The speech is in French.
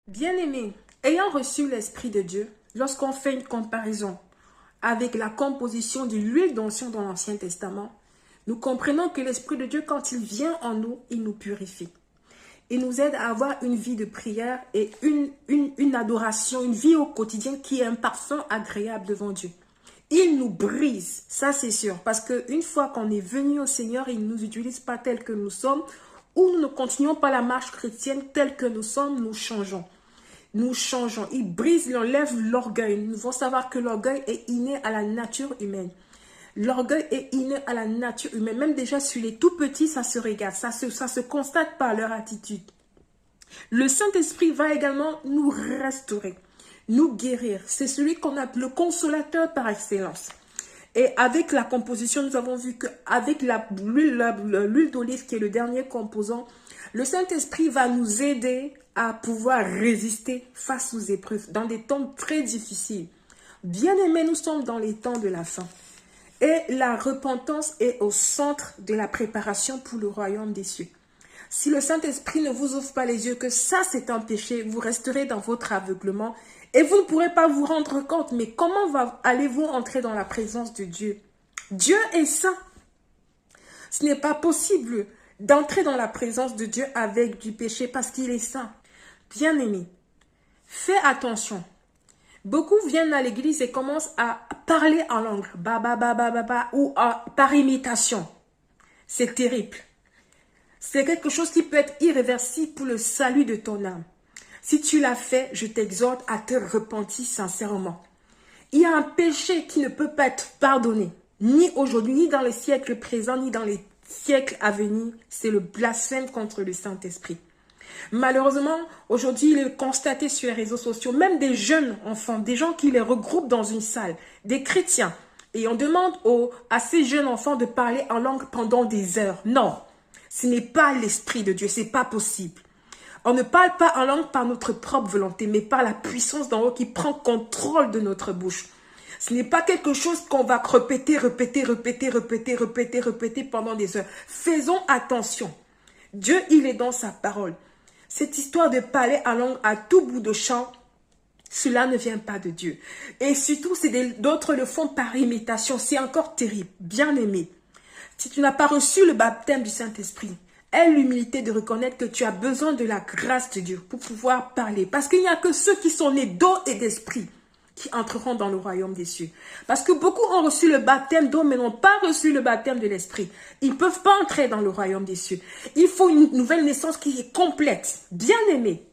Bien-aimés, ayant reçu l'Esprit de Dieu, lorsqu'on fait une comparaison avec la composition de l'huile d'onction dans l'Ancien Testament, nous comprenons que l'Esprit de Dieu, quand il vient en nous, il nous purifie. Il nous aide à avoir une vie de prière et une adoration, une vie au quotidien qui est un parfum agréable devant Dieu. Il nous brise, ça c'est sûr, parce qu'une fois qu'on est venu au Seigneur, il ne nous utilise pas tel que nous sommes, ou nous ne continuons pas la marche chrétienne telle que nous sommes, nous changeons. Nous changeons. Il brise, il enlève l'orgueil. Nous devons savoir que l'orgueil est inné à la nature humaine. L'orgueil est inné à la nature humaine. Même déjà sur les tout petits, ça se regarde. Ça se constate par leur attitude. Le Saint-Esprit va également nous restaurer, nous guérir. C'est celui qu'on appelle le consolateur par excellence. Et avec la composition, nous avons vu qu'avec l'huile d'olive, qui est le dernier composant, le Saint-Esprit va nous aider à pouvoir résister face aux épreuves dans des temps très difficiles. Bien-aimés, nous sommes dans les temps de la fin. Et la repentance est au centre de la préparation pour le royaume des cieux. Si le Saint-Esprit ne vous ouvre pas les yeux que ça c'est un péché, vous resterez dans votre aveuglement et vous ne pourrez pas vous rendre compte. Mais comment allez-vous entrer dans la présence de Dieu? Dieu est saint. Ce n'est pas possible d'entrer dans la présence de Dieu avec du péché parce qu'il est saint. Bien-aimé, fais attention. Beaucoup viennent à l'église et commencent à parler en langue, ou par imitation. C'est terrible. C'est quelque chose qui peut être irréversible pour le salut de ton âme. Si tu l'as fait, je t'exhorte à te repentir sincèrement. Il y a un péché qui ne peut pas être pardonné, ni aujourd'hui, ni dans les siècles présents, ni dans les siècles à venir. C'est le blasphème contre le Saint-Esprit. Malheureusement, aujourd'hui, il est constaté sur les réseaux sociaux, même des jeunes enfants, des gens qui les regroupent dans une salle, des chrétiens. Et on demande à ces jeunes enfants de parler en langue pendant des heures. Non, ce n'est pas l'Esprit de Dieu, ce n'est pas possible. On ne parle pas en langue par notre propre volonté, mais par la puissance d'en haut qui prend contrôle de notre bouche. Ce n'est pas quelque chose qu'on va répéter pendant des heures. Faisons attention. Dieu, il est dans sa parole. Cette histoire de parler en langue à tout bout de champ, cela ne vient pas de Dieu. Et surtout, d'autres le font par imitation. C'est encore terrible. Bien-aimé, si tu n'as pas reçu le baptême du Saint-Esprit, aie l'humilité de reconnaître que tu as besoin de la grâce de Dieu pour pouvoir parler. Parce qu'il n'y a que ceux qui sont nés d'eau et d'esprit qui entreront dans le royaume des cieux. Parce que beaucoup ont reçu le baptême d'eau, mais n'ont pas reçu le baptême de l'esprit. Ils ne peuvent pas entrer dans le royaume des cieux. Il faut une nouvelle naissance qui est complète. Bien-aimé,